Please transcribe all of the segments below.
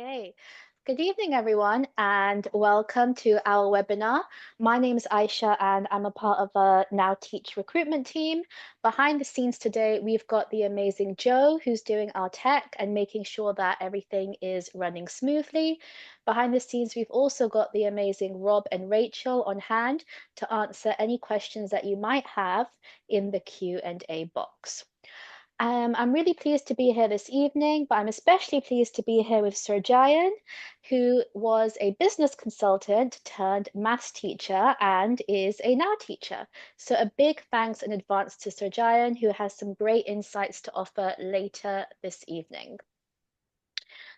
Okay. Good evening, everyone, and welcome to our webinar. My name is Aisha, and I'm a part of a Now Teach recruitment team. Behind the scenes today, we've got the amazing Joe, who's doing our tech and making sure that everything is running smoothly. Behind the scenes, we've also got the amazing Rob and Rachel on hand to answer any questions that you might have in the Q&A box. I'm really pleased to be here this evening, but I'm especially pleased to be here with Sir Jayan, who was a business consultant turned maths teacher and is a now teacher. So a big thanks in advance to Sir Jayan, who has some great insights to offer later this evening.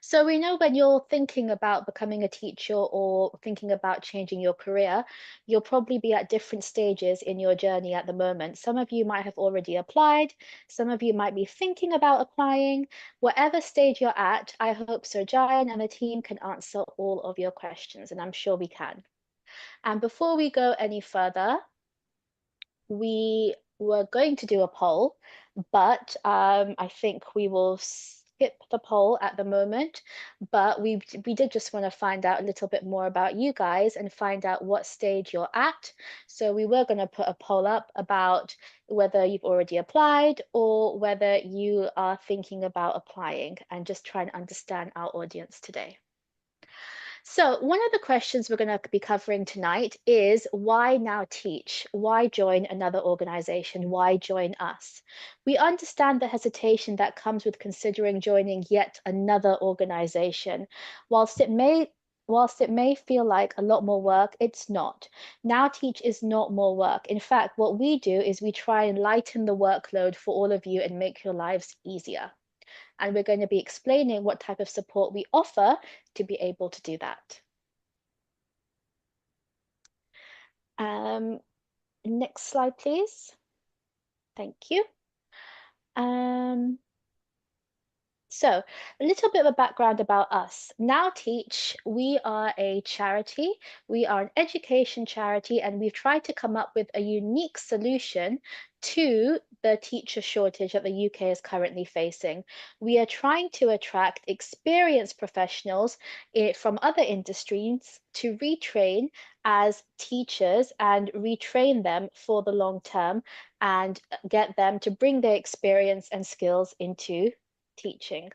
So we know when you're thinking about becoming a teacher or thinking about changing your career, you'll probably be at different stages in your journey at the moment. Some of you might have already applied, some of you might be thinking about applying. Whatever stage you're at, I hope Sir Jayan and the team can answer all of your questions, and I'm sure we can. And before we go any further, we were going to do a poll, but I think we will skip the poll at the moment. But we did just want to find out a little bit more about you guys and find out what stage you're at. So we were going to put a poll up about whether you've already applied or whether you are thinking about applying, and just try and understand our audience today. So one of the questions we're going to be covering tonight is why now teach? Why join another organization? Why join us? We understand the hesitation that comes with considering joining yet another organization. Whilst it may feel like a lot more work, it's not. Now Teach is not more work. In fact, what we do is we try and lighten the workload for all of you and make your lives easier. And we're going to be explaining what type of support we offer to be able to do that. Next slide, please. Thank you. So a little bit of a background about us. Now Teach, we are a charity. We are an education charity, and we've tried to come up with a unique solution to the teacher shortage that the UK is currently facing. We are trying to attract experienced professionals from other industries to retrain as teachers and retrain them for the long term and get them to bring their experience and skills into teaching.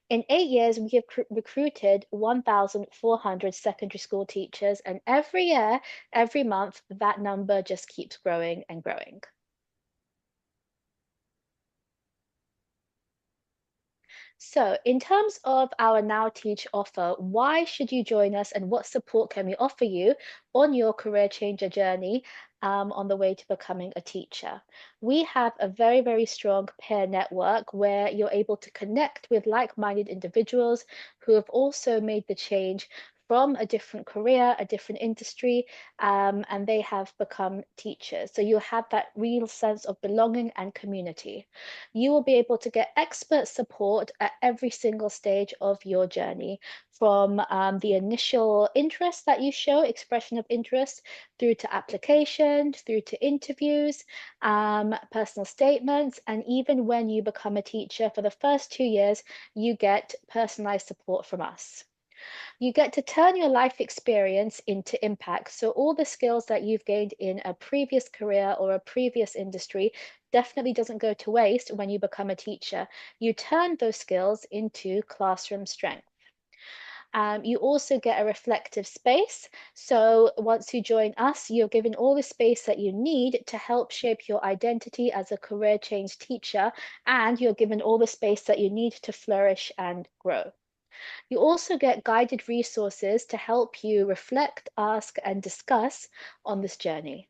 In 8 years, we have recruited 1,400 secondary school teachers, and every year, every month, that number just keeps growing and growing. So in terms of our Now Teach offer, why should you join us and what support can we offer you on your career changer journey on the way to becoming a teacher? We have a very, very strong peer network where you're able to connect with like-minded individuals who have also made the change from a different career, a different industry, and they have become teachers. So you have that real sense of belonging and community. You will be able to get expert support at every single stage of your journey, from the initial interest that you show, expression of interest, through to application, through to interviews, personal statements, and even when you become a teacher for the first 2 years, you get personalized support from us. You get to turn your life experience into impact. So all the skills that you've gained in a previous career or a previous industry definitely doesn't go to waste when you become a teacher. You turn those skills into classroom strength. You also get a reflective space. So once you join us, you're given all the space that you need to help shape your identity as a career change teacher, and you're given all the space that you need to flourish and grow. You also get guided resources to help you reflect, ask, and discuss on this journey.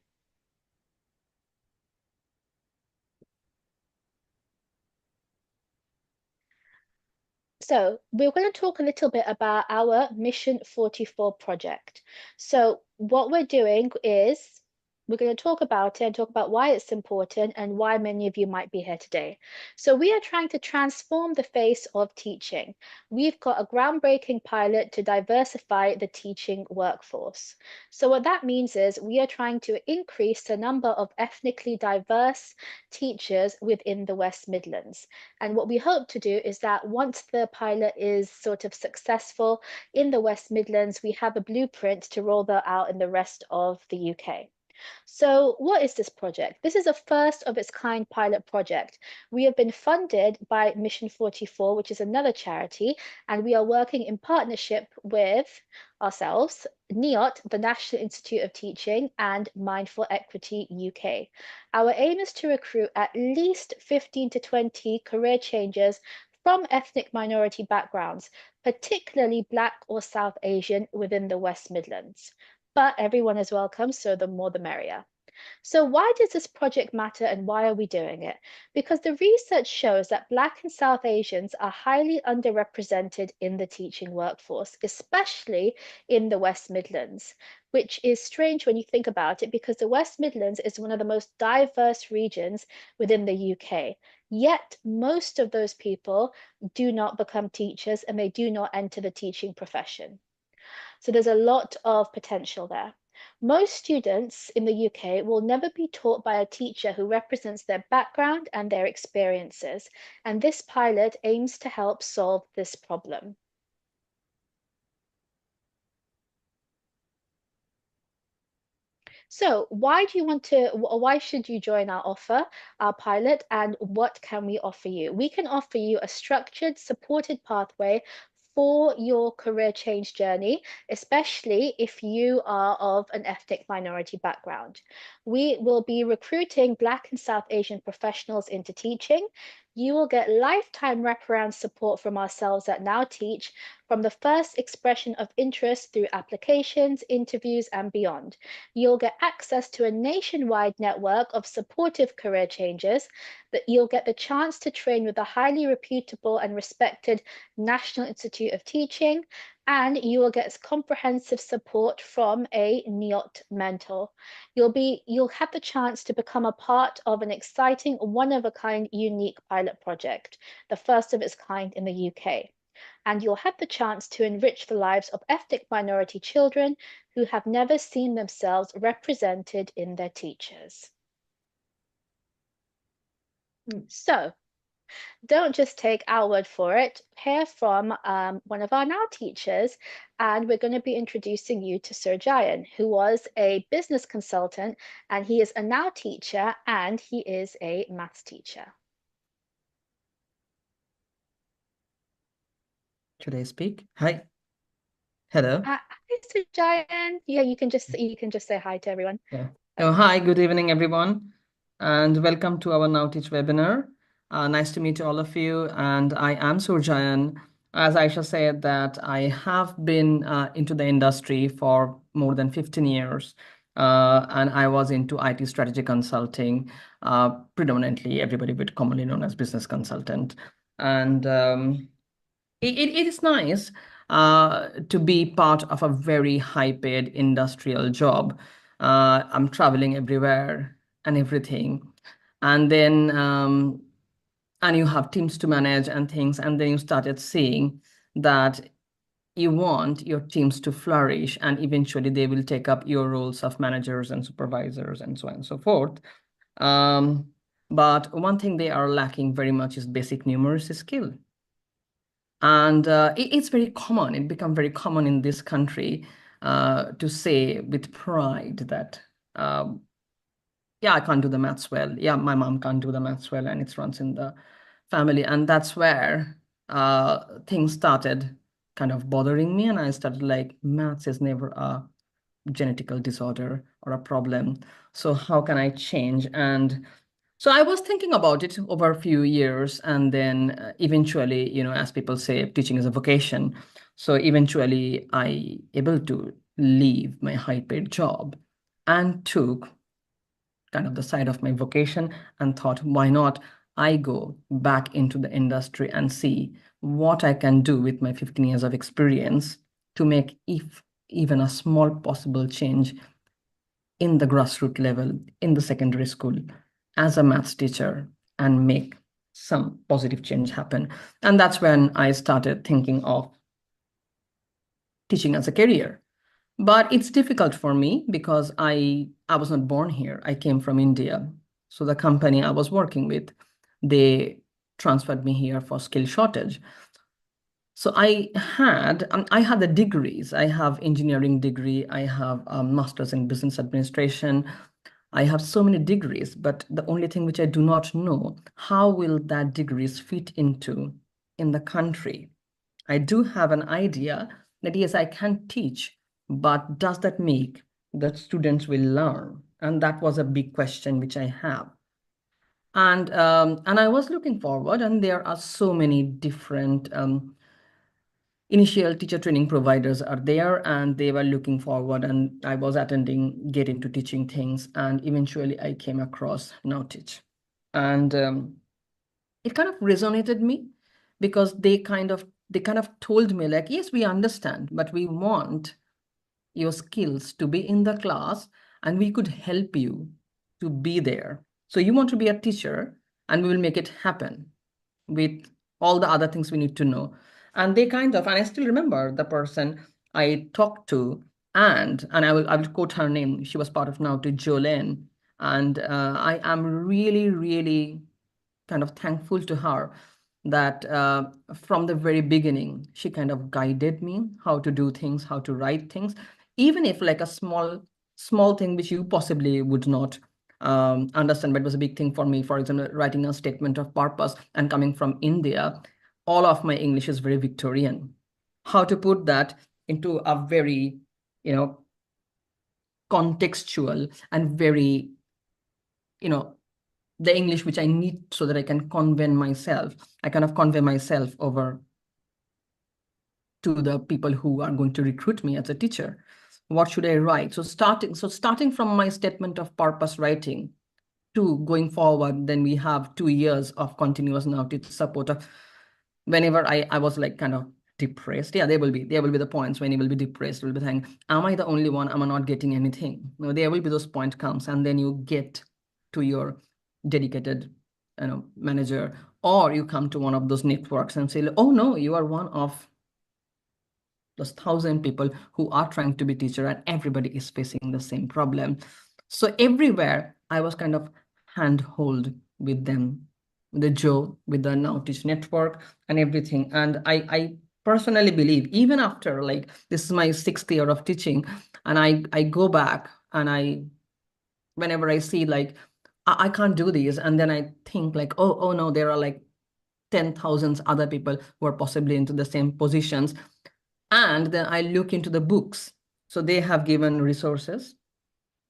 So we're going to talk a little bit about our Mission 44 project. So what we're doing is We're going to talk about it and talk about why it's important and why many of you might be here today. So, we are trying to transform the face of teaching. We've got a groundbreaking pilot to diversify the teaching workforce. So, what that means is we are trying to increase the number of ethnically diverse teachers within the West Midlands. And what we hope to do is that once the pilot is sort of successful in the West Midlands, we have a blueprint to roll that out in the rest of the UK. So, what is this project? This is a first of its kind pilot project. We have been funded by Mission 44, which is another charity, and we are working in partnership with ourselves, NIoT, the National Institute of Teaching, and Mindful Equity UK. Our aim is to recruit at least 15 to 20 career changers from ethnic minority backgrounds, particularly Black or South Asian within the West Midlands. But everyone is welcome, so the more the merrier. So, why does this project matter and why are we doing it? Because the research shows that Black and South Asians are highly underrepresented in the teaching workforce, especially in the West Midlands, which is strange when you think about it because the West Midlands is one of the most diverse regions within the UK. Yet, most of those people do not become teachers and they do not enter the teaching profession. So there's a lot of potential there. Most students in the UK will never be taught by a teacher who represents their background and their experiences, and this pilot aims to help solve this problem. So, why should you join our offer, our pilot, and what can we offer you? We can offer you a structured, supported pathway for your career change journey, especially if you are of an ethnic minority background. We will be recruiting Black and South Asian professionals into teaching. You will get lifetime wraparound support from ourselves at Now Teach, from the first expression of interest through applications, interviews, and beyond. You'll get access to a nationwide network of supportive career changers, that you'll get the chance to train with a highly reputable and respected National Institute of Teaching, and you will get comprehensive support from a NIoT mentor. You'll have the chance to become a part of an exciting, one-of-a-kind, unique pilot project, the first of its kind in the UK, and you'll have the chance to enrich the lives of ethnic minority children who have never seen themselves represented in their teachers. So, don't just take our word for it. Hear from one of our Now teachers, and we're going to be introducing you to Sir Jayan, who was a business consultant, and he is a Now teacher, and he is a maths teacher. Should I speak? Hi. Hello. Hi, Sir Jayan. Yeah, you can just say hi to everyone. Yeah. Oh, hi, good evening, everyone, and welcome to our Now Teach webinar. Nice to meet all of you, and I am Surjayan. As Aisha said, that I have been into the industry for more than 15 years, and I was into IT strategy consulting, predominantly everybody would commonly known as business consultant. And it is nice to be part of a very high-paid industrial job. I'm traveling everywhere and everything. And then, and you have teams to manage and things. And then you started seeing that you want your teams to flourish, and eventually they will take up your roles of managers and supervisors and so on and so forth. Um, but one thing they are lacking very much is basic numeracy skill. And it's very common, it become very common in this country to say with pride that, yeah, I can't do the maths well. Yeah, my mom can't do the maths well, and it runs in the family. And that's where things started kind of bothering me. And I started like, maths is never a genetical disorder or a problem. So how can I change? And so I was thinking about it over a few years, and then eventually, as people say, teaching is a vocation. So eventually, I able to leave my high-paid job and took kind of the side of my vocation and thought, why not I go back into the industry and see what I can do with my 15 years of experience to make if even a small possible change in the grassroots level, in the secondary school, as a maths teacher and make some positive change happen. And that's when I started thinking of teaching as a career. But it's difficult for me because I was not born here. I came from India. So the company I was working with, they transferred me here for skill shortage. So I had the degrees. I have engineering degree. I have a master's in business administration. I have so many degrees, but the only thing which I do not know, how will that degrees fit into in the country? I do have an idea that yes, I can teach, but does that make the students will learn? And that was a big question which I have. And I was looking forward, and there are so many different initial teacher training providers are there, and they were looking forward, and I was attending, get into teaching things, and eventually I came across Now Teach. And it kind of resonated me because they kind of told me like, yes, we understand, but we want your skills to be in the class and we could help you to be there. So you want to be a teacher and we will make it happen with all the other things we need to know. And and I still remember the person I talked to, and I will quote her name. She was part of Now to Jolene. And I am really, really kind of thankful to her that from the very beginning, she kind of guided me how to do things, how to write things, even if like a small thing which you possibly would not understand, but it was a big thing for me. For example, writing a statement of purpose and coming from India, all of my English is very Victorian. How to put that into a very, you know, contextual and very, you know, the English which I need so that I can convey myself. I kind of convey myself over to the people who are going to recruit me as a teacher. What should I write? So starting from my statement of purpose writing to going forward, then we have 2 years of continuous Now Teach support. Whenever I was like kind of depressed, yeah, there will be the points when you will be depressed, you will be thinking, am I the only one? Am I not getting anything? No, there will be those point comes, and then you get to your dedicated manager, or you come to one of those networks and say, oh no, you are one of those 1,000 people who are trying to be teacher, and everybody is facing the same problem. So everywhere I was kind of handhold with them, with the Joe, with the Now Teach network and everything. And I personally believe, even after like this is my 6th year of teaching, and I go back and whenever I see like I can't do these, and then I think like, oh no, there are like 10,000 other people who are possibly into the same positions. And then I look into the books. So they have given resources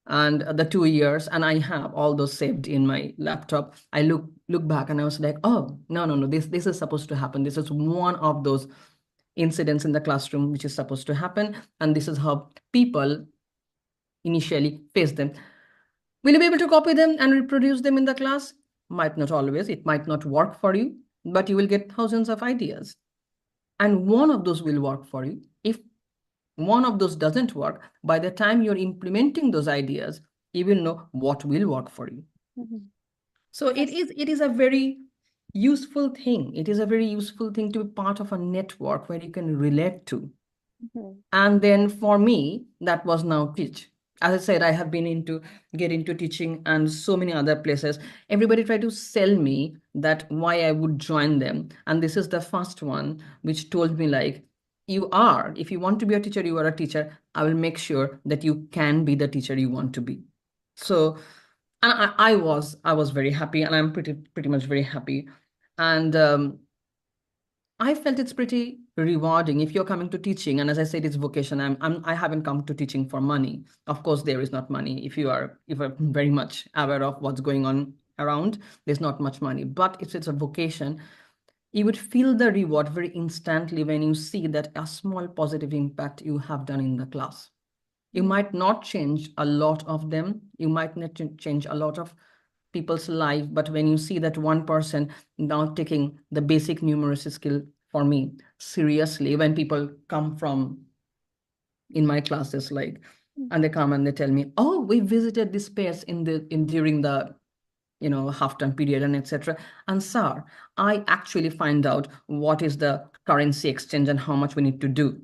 and the 2 years, and I have all those saved in my laptop. I look back and I was like, oh, no, this is supposed to happen. This is one of those incidents in the classroom which is supposed to happen. And this is how people initially face them. Will you be able to copy them and reproduce them in the class? Might not always. It might not work for you, but you will get thousands of ideas. And one of those will work for you. If one of those doesn't work, by the time you're implementing those ideas, you will know what will work for you. Mhm. So it is a very useful thing. It is a very useful thing to be part of a network where you can relate to. Mhm. And then for me, that was Now Teach. As I said, I have been get into teaching and so many other places. Everybody tried to sell me that why I would join them. And this is the first one which told me like, if you want to be a teacher, you are a teacher. I will make sure that you can be the teacher you want to be. So, and I was very happy, and I'm pretty much very happy. And I felt it's pretty rewarding if you're coming to teaching. And as I said, it's vocation. I haven't come to teaching for money. Of course, there is not money. If you're very much aware of what's going on around, there's not much money. But if it's a vocation, you would feel the reward very instantly when you see that a small positive impact you have done in the class. You might not change a lot of them. You might not change a lot of people's life, but when you see that one person now taking the basic numeracy skill for me seriously, when people come from in my classes like And they come and they tell me, oh, we visited this place in during the half-term period and etc. And sir, I actually find out what is the currency exchange and how much we need to do.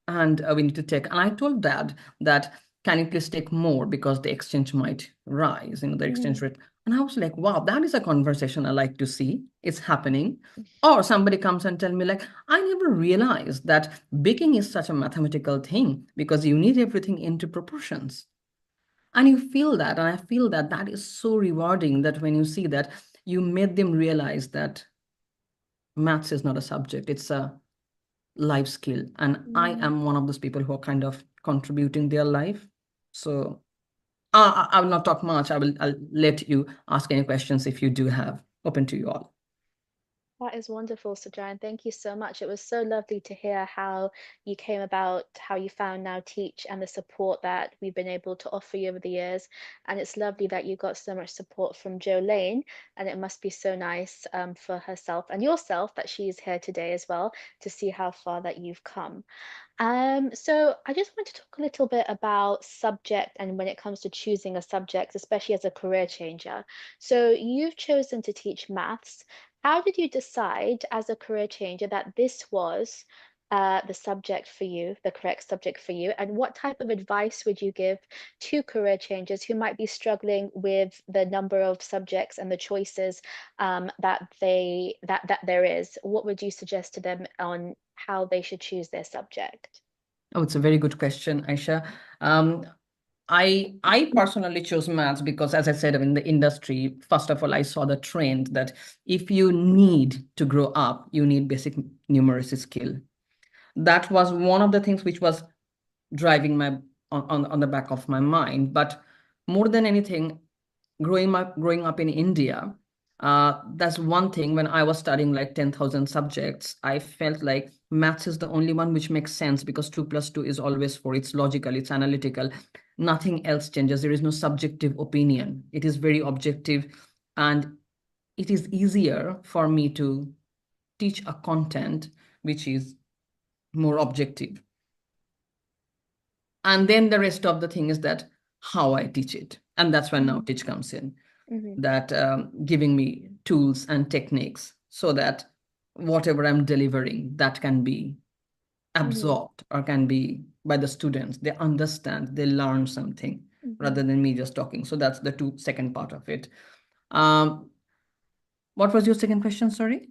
And we need to take. And I told dad that, can you please take more because the exchange might rise, the exchange Mhm. rate. And I was like, wow, that is a conversation I like to see. It's happening. Or somebody comes and tell me like, I never realized that baking is such a mathematical thing because you need everything into proportions. And you feel that, and I feel that that is so rewarding that when you see that, you made them realize that maths is not a subject, it's a life skill. And I Mm. am one of those people who are kind of contributing their life. So I will not talk much. I'll let you ask any questions if you do have. Open to you all. That is wonderful, Sajan. Thank you so much. It was so lovely to hear how you came about, how you found Now Teach, and the support that we've been able to offer you over the years. And it's lovely that you got so much support from Jolene, and it must be so nice for herself and yourself that she's here today as well to see how far that you've come. So I just want to talk a little bit about subject and when it comes to choosing a subject, especially as a career changer. So you've chosen to teach maths. How did you decide as a career changer that this was the subject for you, the correct subject for you? And what type of advice would you give to career changers who might be struggling with the number of subjects and the choices that there is? What would you suggest to them on how they should choose their subject? Oh, it's a very good question, Aisha. Um, I personally chose maths because, as I said, in the industry, first of all, I saw the trend that if you need to grow up, you need basic numeracy skill. That was one of the things which was driving my on the back of my mind. But more than anything, growing up in India, that's one thing. When I was studying like 10,000 subjects, I felt like maths is the only one which makes sense because 2 plus 2 is always 4. It's logical, it's analytical. Nothing else changes. There is no subjective opinion. It is very objective, and it is easier for me to teach a content which is more objective. And then the rest of the thing is that how I teach it. And that's when Now Mhm, Teach comes in, mhm, that giving me tools and techniques so that whatever I'm delivering, that can be mhm, absorbed or can be by the students. They understand, they learn something mhm. rather than me just talking. So that's the second part of it. Um, what was your second question? Sorry.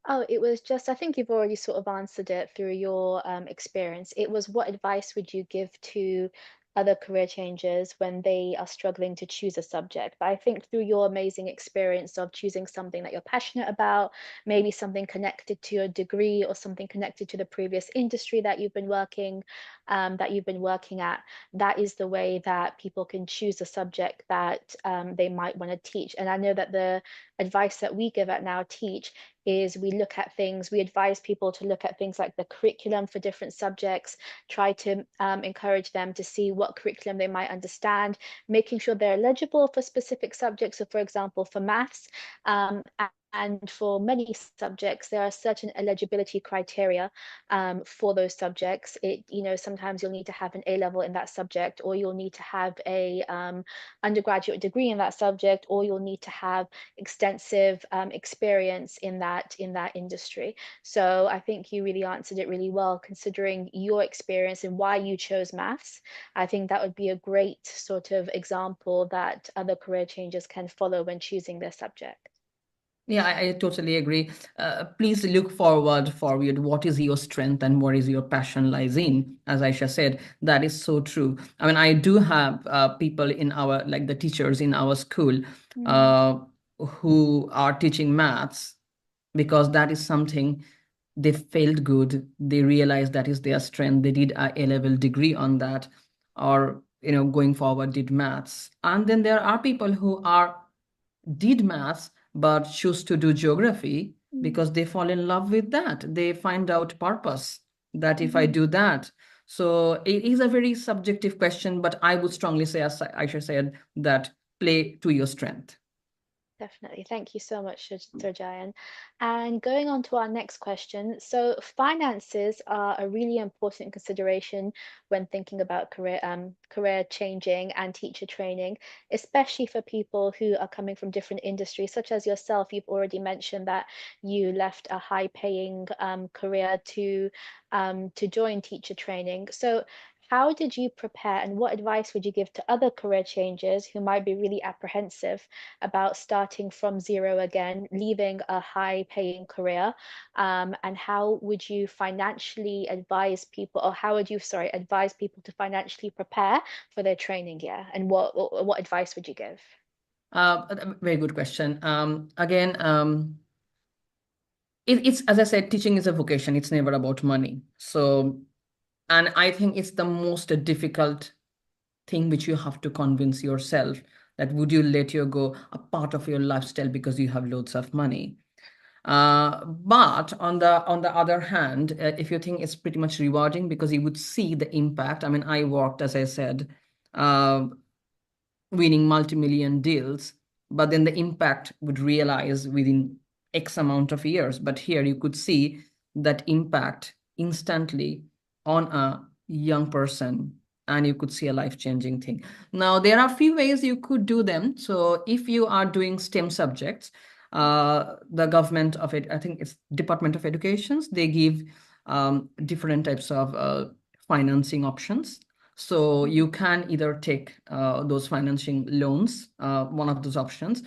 Oh, it was just, I think you've already sort of answered it through your experience. It was what advice would you give to other career changers when they are struggling to choose a subject? But I think through your amazing experience of choosing something that you're passionate about, maybe something connected to your degree or something connected to the previous industry that you've been working at, that is the way that people can choose a subject that they might want to teach. And I know that the advice that we give at Now Teach is we advise people to look at things like the curriculum for different subjects, try to encourage them to see what curriculum they might understand, making sure they're eligible for specific subjects. So, for example, for maths, and for many subjects, there are certain eligibility criteria for those subjects. Sometimes you'll need to have an A level in that subject, or you'll need to have a undergraduate degree in that subject, or you'll need to have extensive experience in that industry. So I think you really answered it really well, considering your experience and why you chose maths. I think that would be a great sort of example that other career changers can follow when choosing their subject. Yeah, I totally agree. Please look forward. What is your strength and what is your passion lies in? As Aisha said, that is so true. I mean, I do have people in our, like the teachers in our school, Mm, uh, who are teaching maths because that is something they felt good. They realized that is their strength. They did a A-level degree on that, or going forward did maths. And then there are people who are did maths but choose to do geography mm, because they fall in love with that. They find out purpose that if I mhm. do that. So it is a very subjective question, but I would strongly say, as Aisha said, that play to your strength. Definitely. Thank you so much, Surjayan. And going on to our next question. So, finances are a really important consideration when thinking about career changing and teacher training, especially for people who are coming from different industries, such as yourself. You've already mentioned that you left a high-paying career to join teacher training. So, how did you prepare, and what advice would you give to other career changers who might be really apprehensive about starting from zero again, leaving a high paying career? And how would you financially advise people, or how would you, sorry, advise people to financially prepare for their training year? And what advice would you give? Very good question. Again, it's as I said, teaching is a vocation. It's never about money. So, and I think it's the most difficult thing which you have to convince yourself that would you let your go a part of your lifestyle because you have loads of money. But on the other hand, if you think it's pretty much rewarding because you would see the impact. I mean, I worked, as I said, uh, winning multi-million deals, but then the impact would realize within X amount of years. But here you could see that impact instantly on a young person, and you could see a life-changing thing. Now, there are a few ways you could do them. So if you are doing STEM subjects, the government of it, I think it's Department of Educations, they give different types of financing options. So you can either take those financing loans, one of those options.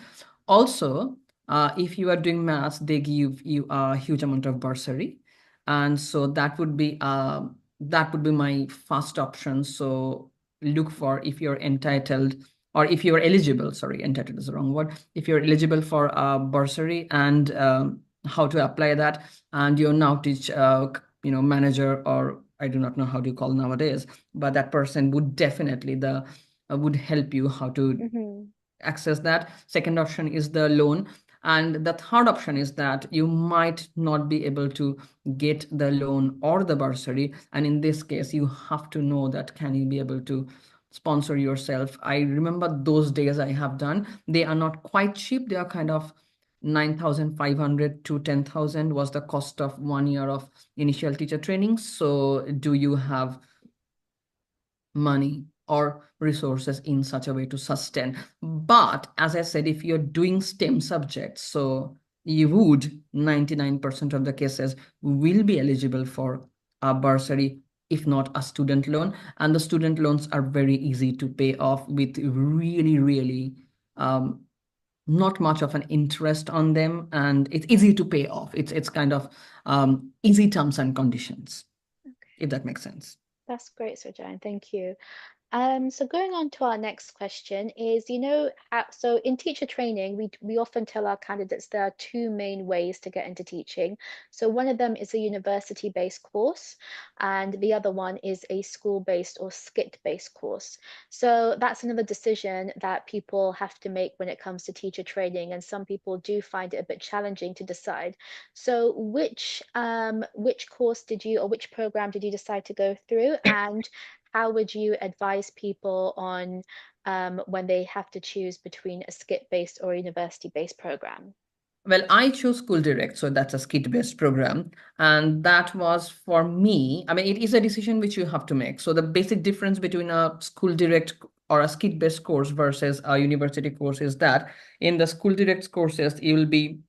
Also, if you are doing maths, they give you a huge amount of bursary, and so that would be my first option. So look for if you're entitled or if you're eligible. Sorry, entitled is the wrong word. If you're eligible for a bursary and how to apply that, and you're now teach manager, or I do not know how do you call nowadays, but that person would definitely the would help you how to Hmm. access that. Second option is the loan. And the third option is that you might not be able to get the loan or the bursary. And in this case, you have to know that can you be able to sponsor yourself. I remember those days I have done. They are not quite cheap. They are kind of 9,500 to 10,000 was the cost of 1 year of initial teacher training. So do you have money or resources in such a way to sustain? But as I said, if you're doing STEM subjects, so you would 99% of the cases will be eligible for a bursary, if not a student loan. And the student loans are very easy to pay off with really, really not much of an interest on them, and it's easy to pay off. It's kind of easy terms and conditions, if that makes sense. That's great, Sojan. Thank you. So going on to our next question is, so in teacher training, we often tell our candidates there are two main ways to get into teaching. So one of them is a university-based course, and the other one is a school-based or skit-based course. So that's another decision that people have to make when it comes to teacher training, and some people do find it a bit challenging to decide. So which course did you, or which program did you decide to go through, and how would you advise people on when they have to choose between a skit-based or a university-based program? Well, I chose School Direct, so that's a skit-based program. And that was for me, I mean, it is a decision which you have to make. So the basic difference between a School Direct or a skit-based course versus a university course is that in the School Direct courses, you will be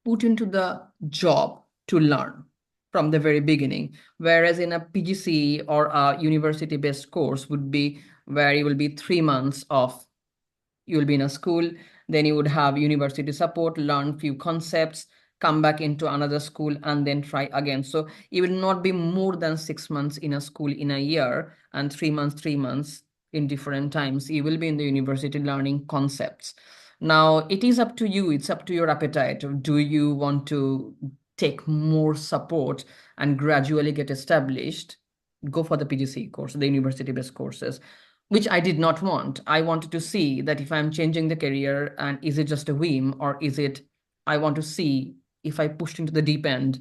put into the job to learn from the very beginning. Whereas in a PGC or a university-based course would be where you will be 3 months of you will be in a school, then you would have university support, learn few concepts, come back into another school, and then try again. So you will not be more than 6 months in a school in a year, and 3 months, 3 months in different times. You will be in the university learning concepts. Now, it is up to you, it's up to your appetite. Do you want to take more support and gradually get established? Go for the PGC course, the university-based courses, which I did not want. I wanted to see that if I'm changing the career, and is it just a whim, or is it, I want to see if I pushed into the deep end,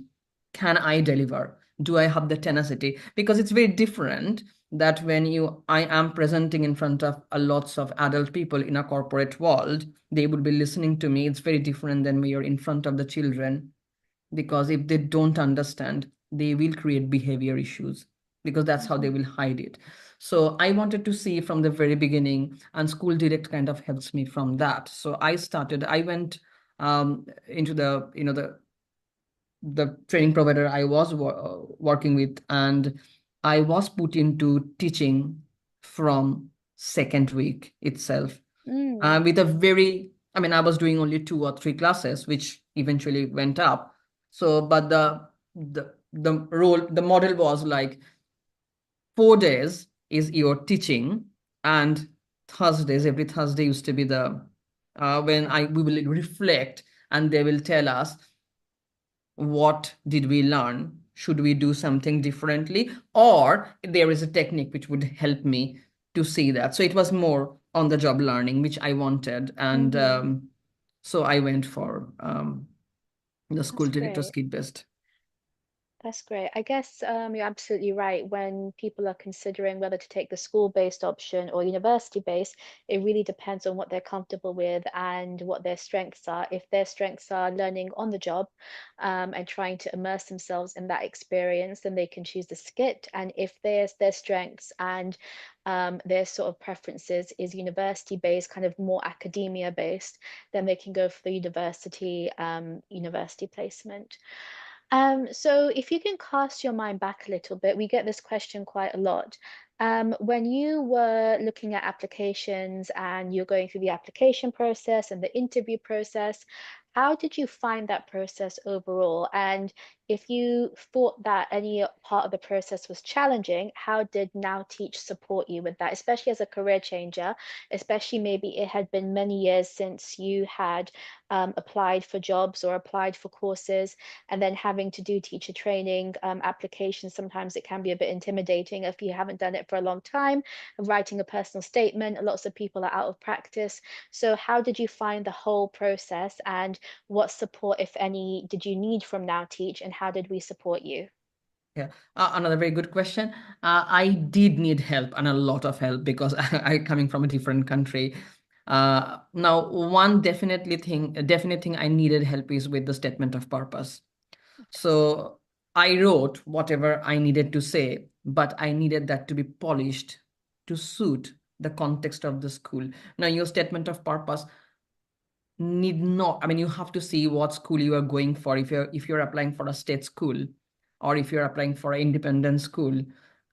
can I deliver? Do I have the tenacity? Because it's very different that when I am presenting in front of a lots of adult people in a corporate world, they will be listening to me. It's very different than when you're in front of the children, because if they don't understand, they will create behavior issues, because that's how they Mhm. will hide it. So I wanted to see from the very beginning, and School Direct kind of helps me from that. So I went into the training provider I was working with, and I was put into teaching from second week itself, Mm. with a very, I mean, I was doing only 2 or 3 classes, which eventually went up. So, but the model was like 4 days is your teaching, and Thursdays, every Thursday used to be the when we will reflect, and they will tell us what did we learn, should we do something differently, or there is a technique which would help me to see that. So it was more on the job learning which I wanted, and Hmm. so I went for the School That's Director great. skid based. That's great. I guess you're absolutely right. When people are considering whether to take the school-based option or university-based, it really depends on what they're comfortable with and what their strengths are. If their strengths are learning on the job, and trying to immerse themselves in that experience, then they can choose the skit. And if their strengths and their sort of preferences is university-based, kind of more academia-based, then they can go for the university placement. So if you can cast your mind back a little bit, we get this question quite a lot. When you were looking at applications and you're going through the application process and the interview process, how did you find that process overall? And if you thought that any part of the process was challenging, how did Now Teach support you with that, especially as a career changer, especially maybe it had been many years since you had applied for jobs or applied for courses, and then having to do teacher training applications, sometimes it can be a bit intimidating if you haven't done it for a long time. Writing a personal statement, lots of people are out of practice. So how did you find the whole process, and what support, if any, did you need from Now Teach, and how did we support you? Yeah, another very good question. I did need help, and a lot of help, because I coming from a different country. Now, one definite thing I needed help is with the statement of purpose. So I wrote whatever I needed to say, but I needed that to be polished to suit the context of the school. Now, your statement of purpose need not, I mean, you have to see what school you are going for. If you're applying for a state school, or if you're applying for an independent school,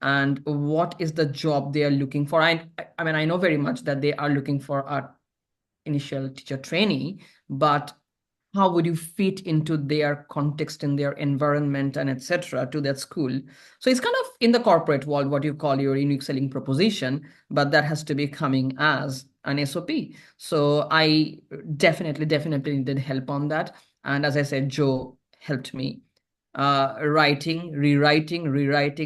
and what is the job they are looking for. I mean, I know very much that they are looking for a initial teacher trainee, but how would you fit into their context, in their environment, and etc. to that school? So it's kind of in the corporate world what you call your unique selling proposition, but that has to be coming as an SOP. So I definitely needed help on that. And as I said, Joe helped me writing, rewriting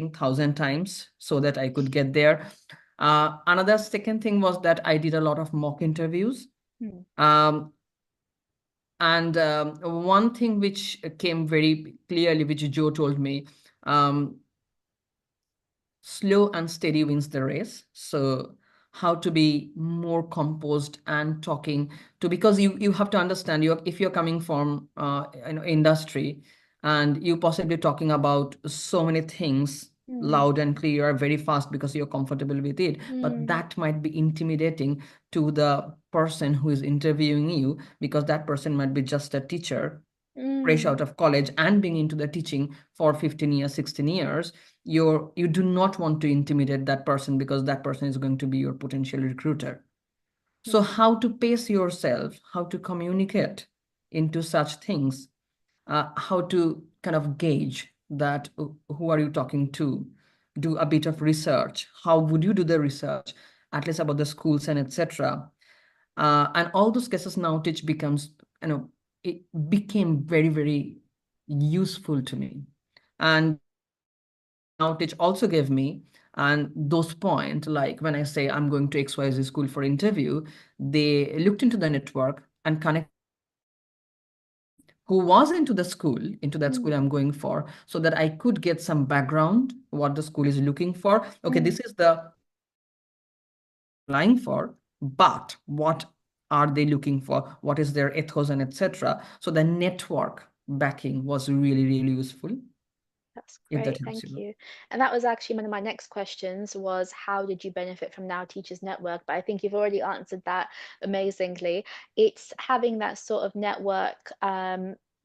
1,000 times so that I could get there. Another second thing was that I did a lot of mock interviews. Hmm. Um, and one thing which came very clearly, which Joe told me, um, slow and steady wins the race. So how to be more composed and talking to, because you have to understand, if you're coming from industry, and you possibly talking about so many things Hmm. loud and clear very fast because you're comfortable with it, but Hmm. that might be intimidating to the person who is interviewing you, because that person might be just a teacher fresh out Hmm. of college and being into the teaching for 15 years, 16 years. You do not want to intimidate that person, because that person is going to be your potential recruiter. So Hmm. how to pace yourself, how to communicate into such things, how to kind of gauge that, who are you talking to, do a bit of research, how would you do the research, at least about the schools and etc. And all those cases Now Teach becomes, it became very useful to me. And Now Teach also gave me, and those points, like when I say I'm going to XYZ school for interview, they looked into the network and connected who was into that school Mm, I'm going for, so that I could get some background, what the school is looking for. Okay, mm. this is the applying for, but what are they looking for? What is their ethos and etc. So the network backing was really, really useful, That's if that great, helps thank you. you. And that was actually one of my next questions was how did you benefit from Now Teachers Network? But I think you've already answered that amazingly. It's having that sort of network,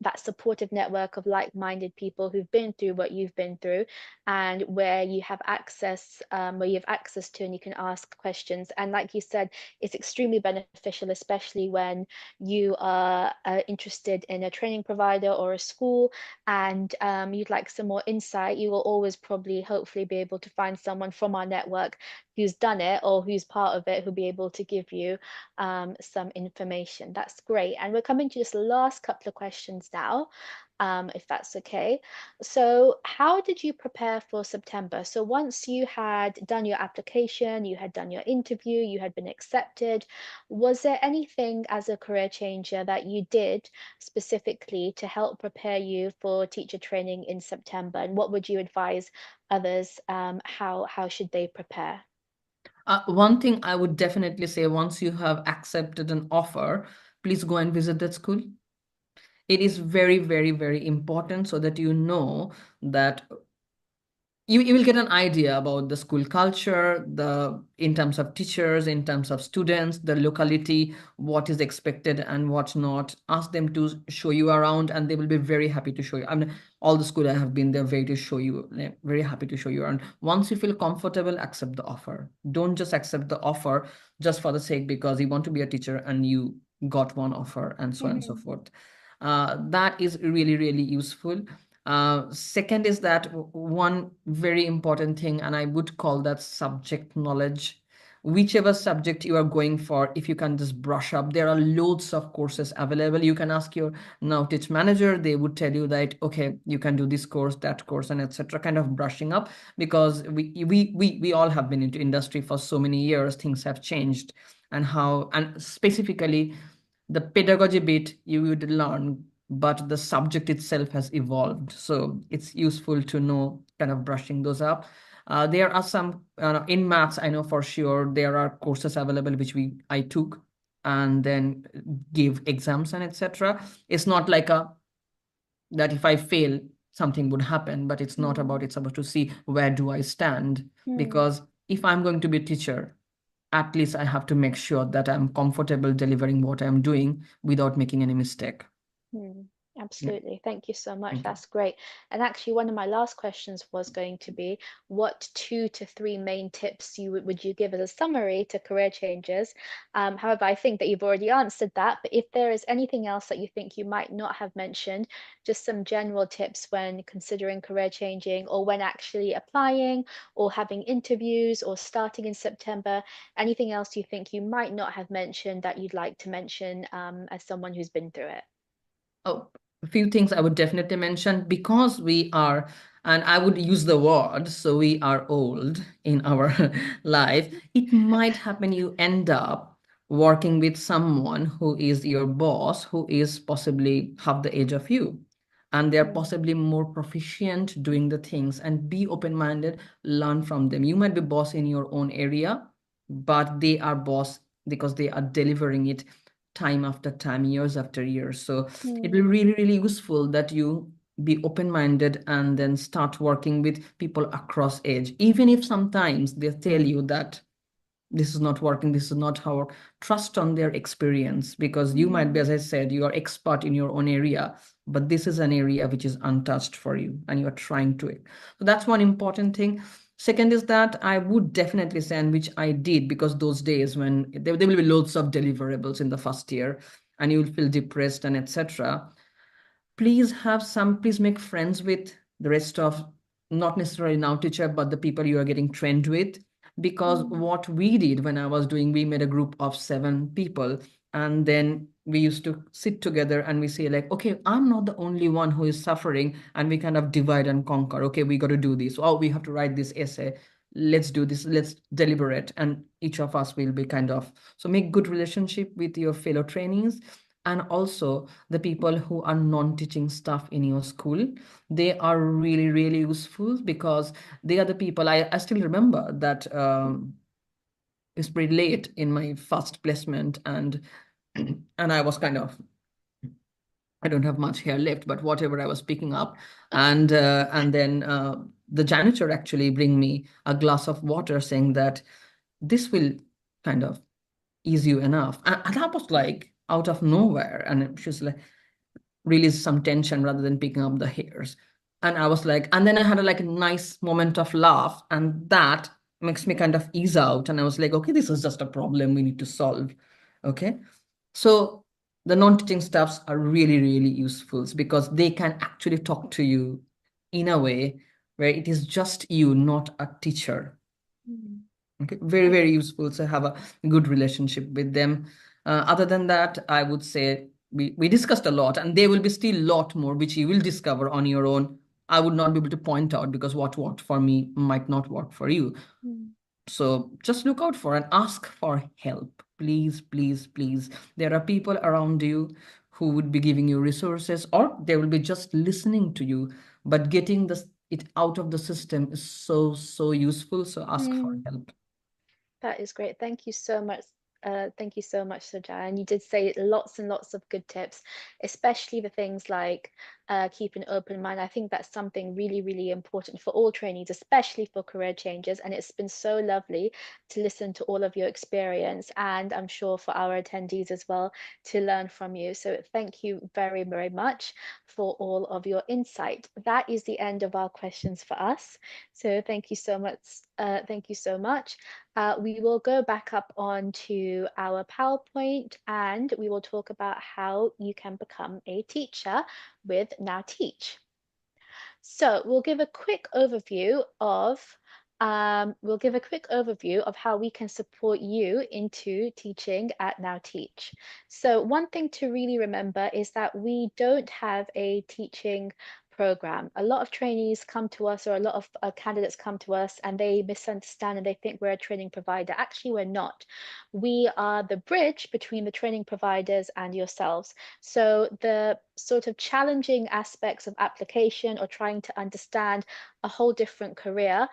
that supportive network of like-minded people who've been through what you've been through, and where you have access, where you have access to and you can ask questions. And like you said, it's extremely beneficial, especially when you are interested in a training provider or a school and you'd like some more insight, you will always probably, hopefully, be able to find someone from our network who's done it or who's part of it who'll be able to give you some information. That's great. And we're coming to just the last couple of questions now, if that's okay. So, how did you prepare for September? So, once you had done your application, you had done your interview, you had been accepted, was there anything as a career changer that you did specifically to help prepare you for teacher training in September? And what would you advise others? How should they prepare? One thing I would definitely say, once you have accepted an offer, please go and visit that school. It is very, very, very important, so that you know that you will get an idea about the school culture, the in terms of teachers, in terms of students, the locality, what is expected and what not. Ask them to show you around, and they will be very happy to show you. I mean, all the school I have been, they're very to show you, very happy to show you around. Once you feel comfortable, accept the offer. Don't just accept the offer just for the sake because you want to be a teacher and you got one offer and so on and so Mhm, forth. That is really, really useful. Second is that one very important thing, and I would call that subject knowledge. Whichever subject you are going for, if you can just brush up, there are loads of courses available. You can ask your Now Teach manager, they would tell you that, okay, you can do this course, that course, and etc. Kind of brushing up, because we all have been into industry for so many years, things have changed, and how, and specifically the pedagogy bit you would learn, but the subject itself has evolved. So it's useful to know, kind of brushing those up. There are some in maths, I know for sure there are courses available which I took and then give exams and etc. It's not like a that if I fail, something would happen, but it's not about, mm, it's about to see where do I stand. mm, Because if I'm going to be a teacher, at least I have to make sure that I'm comfortable delivering what I'm doing without making any mistake. mm. Yeah, Absolutely. Thank you so much. thank you. That's great. And actually, one of my last questions was going to be, what 2 to 3 main tips would you give as a summary to career changes? However, I think that you've already answered that. But if there is anything else that you think you might not have mentioned, just some general tips when considering career changing or when actually applying or having interviews or starting in September, anything else you think you might not have mentioned that you'd like to mention as someone who's been through it? Oh, a few things I would definitely mention, because we are, and I would use the word, so we are old in our life. It might happen you end up working with someone who is your boss, who is possibly half the age of you. And they're Mm, possibly more proficient doing the things, and be open-minded, learn from them. You might be boss in your own area, but they are boss because they are delivering it time after time, years after years. So it will be mm, really, really useful that you be open-minded and then start working with people across age. Even if sometimes they tell you that this is not working, this is not how, trust on their experience, because you might be, mm, as I said, you are expert in your own area, but this is an area which is untouched for you and you're trying to it. So that's one important thing. Second is that I would definitely say, and which I did, because those days when there will be loads of deliverables in the first year and you will feel depressed and etc. Please make friends with the rest of, not necessarily Now Teacher, but the people you are getting trained with. Because mm, what we did when I was doing, we made a group of 7 people, and then we used to sit together and we say like, okay, I'm not the only one who is suffering, and we kind of divide and conquer. Okay, we got to do this. Oh, we have to write this essay. Let's do this. Let's deliberate, and each of us will be kind of, so make good relationship with your fellow trainees. And also the people who are non-teaching staff in your school, they are really, really useful because they are the people. I still remember that it's pretty late in my first placement, and and I was kind of, I don't have much hair left, but whatever I was picking up. And then the janitor actually bring me a glass of water saying that this will kind of ease you enough. And that was like out of nowhere. And she was like, release some tension rather than picking up the hairs. And I was like, and then I had like a nice moment of laugh, and that makes me kind of ease out. And I was like, okay, this is just a problem we need to solve. Okay. So the non-teaching staffs are really, really useful because they can actually talk to you in a way where it is just you, not a teacher. Mm. Okay, very, very useful to have a good relationship with them. Other than that, I would say we discussed a lot, and there will be still a lot more which you will discover on your own. I would not be able to point out because what worked for me might not work for you. Mm. So just look out for and ask for help. Please, please, please. There are people around you who would be giving you resources, or they will be just listening to you. But getting it out of the system is so, so useful. So ask for Mm. help. That is great. Thank you so much. Thank you so much, Sajai. And you did say lots and lots of good tips, especially the things like keep an open mind. I think that's something really, really important for all trainees, especially for career changes. And it's been so lovely to listen to all of your experience, and I'm sure for our attendees as well to learn from you. So thank you very, very much for all of your insight. That is the end of our questions for us. So thank you so much. Thank you so much. We will go back up onto our PowerPoint and we will talk about how you can become a teacher with Now Teach. So we'll give a quick overview of how we can support you into teaching at Now Teach. So one thing to really remember is that we don't have a teaching program. A lot of trainees come to us, or a lot of candidates come to us, and they misunderstand and they think we're a training provider. Actually, we're not. We are the bridge between the training providers and yourselves. So the sort of challenging aspects of application or trying to understand a whole different career,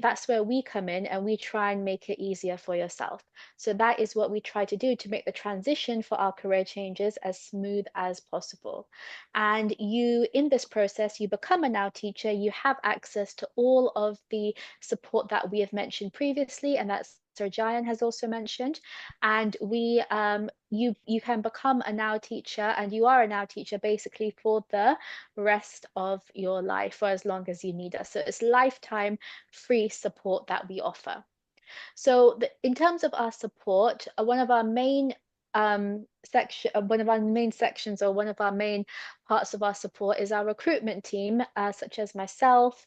that's where we come in and we try and make it easier for yourself. So that is what we try to do to make the transition for our career changes as smooth as possible. And you, in this process, you become a Now teacher, you have access to all of the support that we have mentioned previously, and that's Sir Jayan has also mentioned. And you can become a Now teacher, and you are a Now teacher basically for the rest of your life, for as long as you need us. So it's lifetime free support that we offer. So in terms of our support, one of our main sections, or one of our main parts of our support, is our recruitment team, such as myself,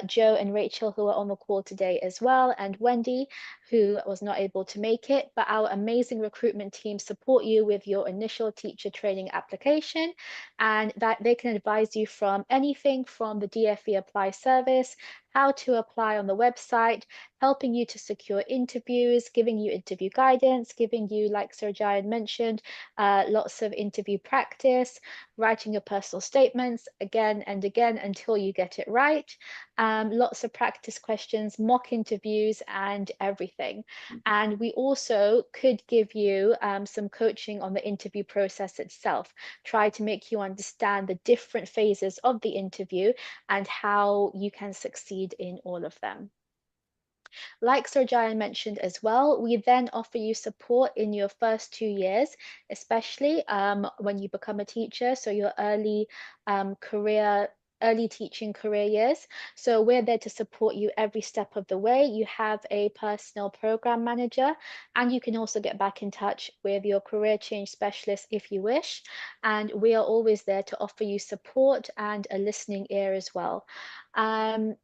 Joe and Rachel, who are on the call today as well, and Wendy, who was not able to make it. But our amazing recruitment team support you with your initial teacher training application, and that they can advise you from anything from the DFE Apply service, how to apply on the website, helping you to secure interviews, giving you interview guidance, giving you, like Sir Jayan mentioned, lots of interview practice, writing your personal statements again and again until you get it right, lots of practice questions, mock interviews, and everything. And we also could give you some coaching on the interview process itself, try to make you understand the different phases of the interview and how you can succeed in all of them. Like Sir Jayan mentioned as well, we then offer you support in your first 2 years, especially when you become a teacher, so your early teaching career years. So we're there to support you every step of the way. You have a personal program manager, and you can also get back in touch with your career change specialist if you wish. And we are always there to offer you support and a listening ear as well.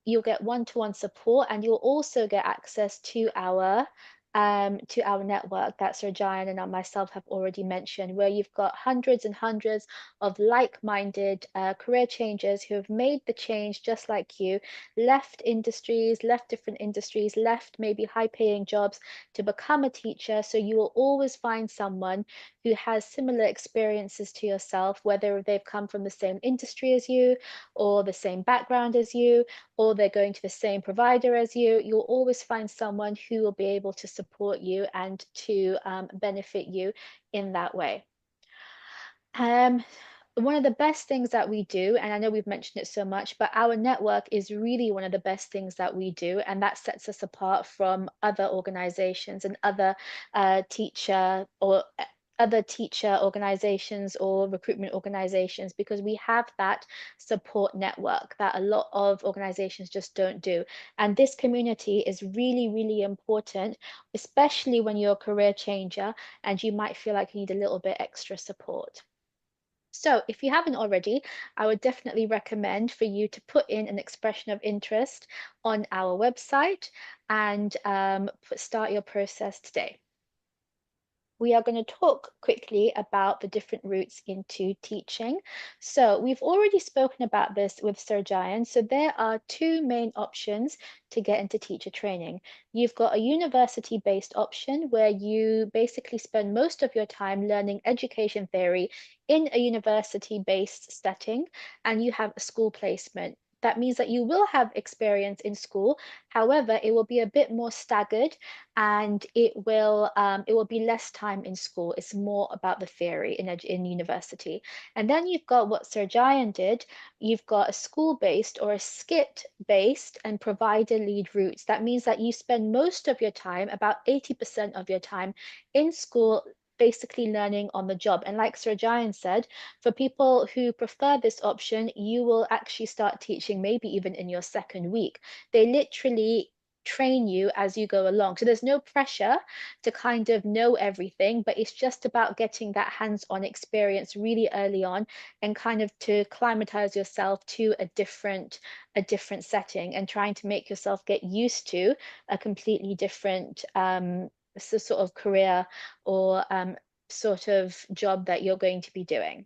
You'll get one-to-one support, and you'll also get access to our network that Sir Jayan and myself have already mentioned, where you've got hundreds and hundreds of like-minded career changers who have made the change just like you, left different industries, left maybe high-paying jobs to become a teacher. So you will always find someone who has similar experiences to yourself, whether they've come from the same industry as you, or the same background as you, or they're going to the same provider as you. You'll always find someone who will be able to support you and to benefit you in that way. Um, One of the best things that we do, and I know we've mentioned it so much, but our network is really one of the best things that we do, and that sets us apart from other organizations and other teacher organizations or recruitment organizations, because we have that support network that a lot of organizations just don't do. And this community is really, really important, especially when you're a career changer and you might feel like you need a little bit extra support. So if you haven't already, I would definitely recommend for you to put in an expression of interest on our website and start your process today. We are going to talk quickly about the different routes into teaching. So we've already spoken about this with Sir Jayan. So there are two main options to get into teacher training. You've got a university-based option where you basically spend most of your time learning education theory in a university-based setting, and you have a school placement. That means that you will have experience in school. However, it will be a bit more staggered, and it will be less time in school. It's more about the theory in university. And then you've got what Sir Jayan did. You've got a school-based or a skit-based and provider lead routes. That means that you spend most of your time, about 80% of your time, in school, basically learning on the job. And like Sir Jayan said, for people who prefer this option, you will actually start teaching maybe even in your second week. They literally train you as you go along. So there's no pressure to kind of know everything, but it's just about getting that hands-on experience really early on and kind of to climatize yourself to a different setting and trying to make yourself get used to a completely different sort of career or sort of job that you're going to be doing.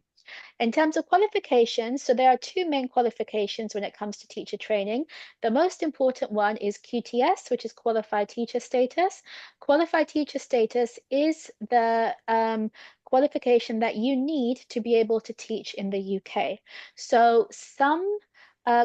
In terms of qualifications, so there are two main qualifications when it comes to teacher training. The most important one is QTS, which is Qualified Teacher Status. Qualified Teacher Status is the qualification that you need to be able to teach in the UK. So some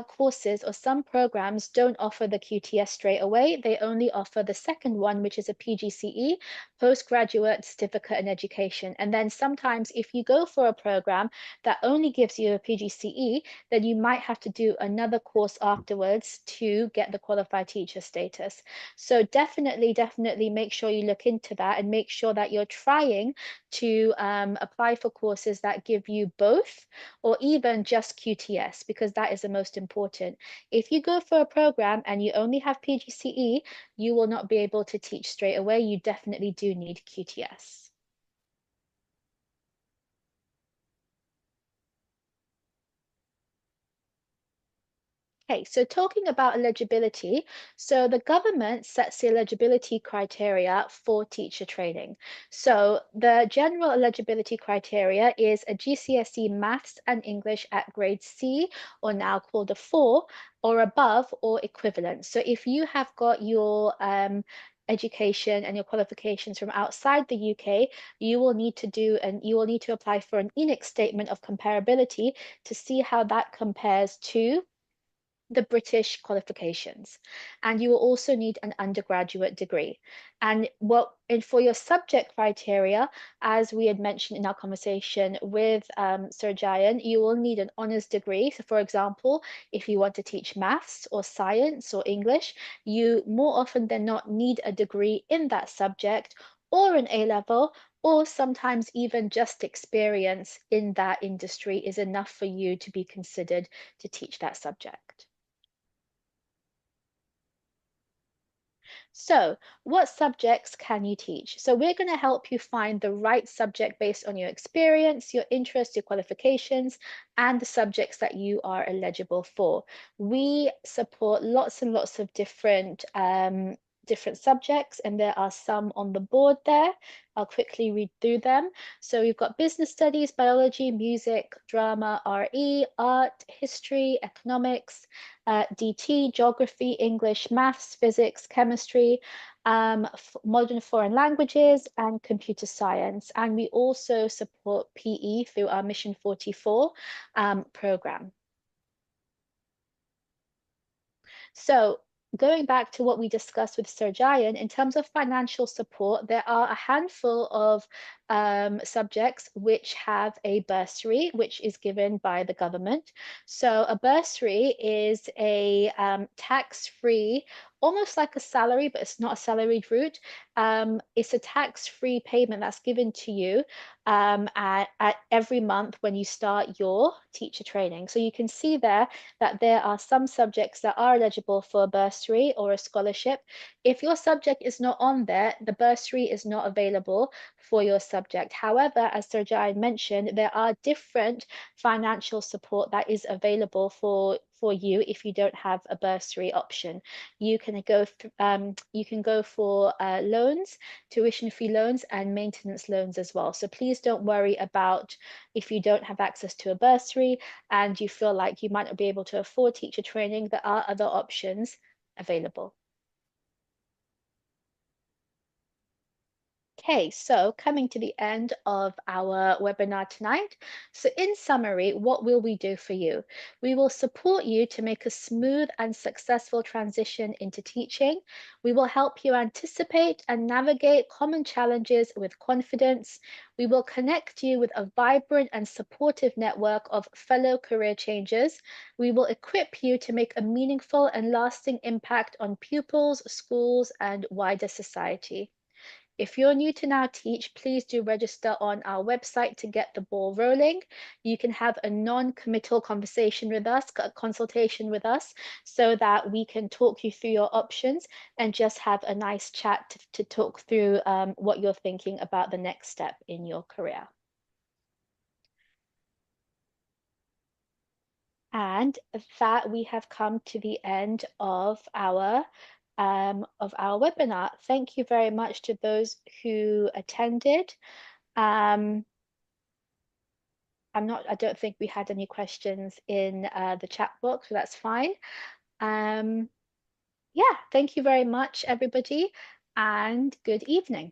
courses or some programs don't offer the QTS straight away. They only offer the second one, which is a PGCE, Postgraduate Certificate in Education. And then sometimes if you go for a program that only gives you a PGCE, then you might have to do another course afterwards to get the qualified teacher status. So definitely make sure you look into that and make sure that you're trying to apply for courses that give you both or even just QTS, because that is the most important. If you go for a program and you only have PGCE, you will not be able to teach straight away. You definitely do need QTS. Okay, so talking about eligibility, so the government sets the eligibility criteria for teacher training. So the general eligibility criteria is a GCSE Maths and English at grade C, or now called a 4, or above or equivalent. So if you have got your education and your qualifications from outside the UK, you will need to apply for an ENIC statement of comparability to see how that compares to the British qualifications. And you will also need an undergraduate degree. And for your subject criteria, as we had mentioned in our conversation with Sir Jayan, you will need an honours degree. So for example, if you want to teach maths or science or English, you more often than not need a degree in that subject or an A level, or sometimes even just experience in that industry is enough for you to be considered to teach that subject. So, what subjects can you teach? So, we're going to help you find the right subject based on your experience, your interests, your qualifications, and the subjects that you are eligible for. We support lots and lots of different subjects, and there are some on the board there. I'll quickly read through them. So we've got business studies, biology, music, drama, RE, art, history, economics, DT, geography, English, maths, physics, chemistry, modern foreign languages, and computer science. And we also support PE through our Mission 44 program. So going back to what we discussed with Sir Jayan, in terms of financial support, there are a handful of subjects which have a bursary, which is given by the government. So a bursary is a tax-free, almost like a salary, but it's not a salaried route. It's a tax-free payment that's given to you at every month when you start your teacher training. So you can see there that there are some subjects that are eligible for a bursary or a scholarship. If your subject is not on there, the bursary is not available for your subject. However, as Sir Jai mentioned, there are different financial support that is available for you if you don't have a bursary option. You can go for loans, tuition fee loans, and maintenance loans as well. So please don't worry about if you don't have access to a bursary and you feel like you might not be able to afford teacher training. There are other options available. Okay, so coming to the end of our webinar tonight. So in summary, what will we do for you? We will support you to make a smooth and successful transition into teaching. We will help you anticipate and navigate common challenges with confidence. We will connect you with a vibrant and supportive network of fellow career changers. We will equip you to make a meaningful and lasting impact on pupils, schools, and wider society. If you're new to Now Teach, please do register on our website to get the ball rolling. You can have a non-committal conversation with us, a consultation with us, so that we can talk you through your options and just have a nice chat to talk through what you're thinking about the next step in your career. And that we have come to the end of our webinar. Thank you very much to those who attended. Um, I don't think we had any questions in the chat box, so that's fine. Yeah, thank you very much, everybody, and good evening.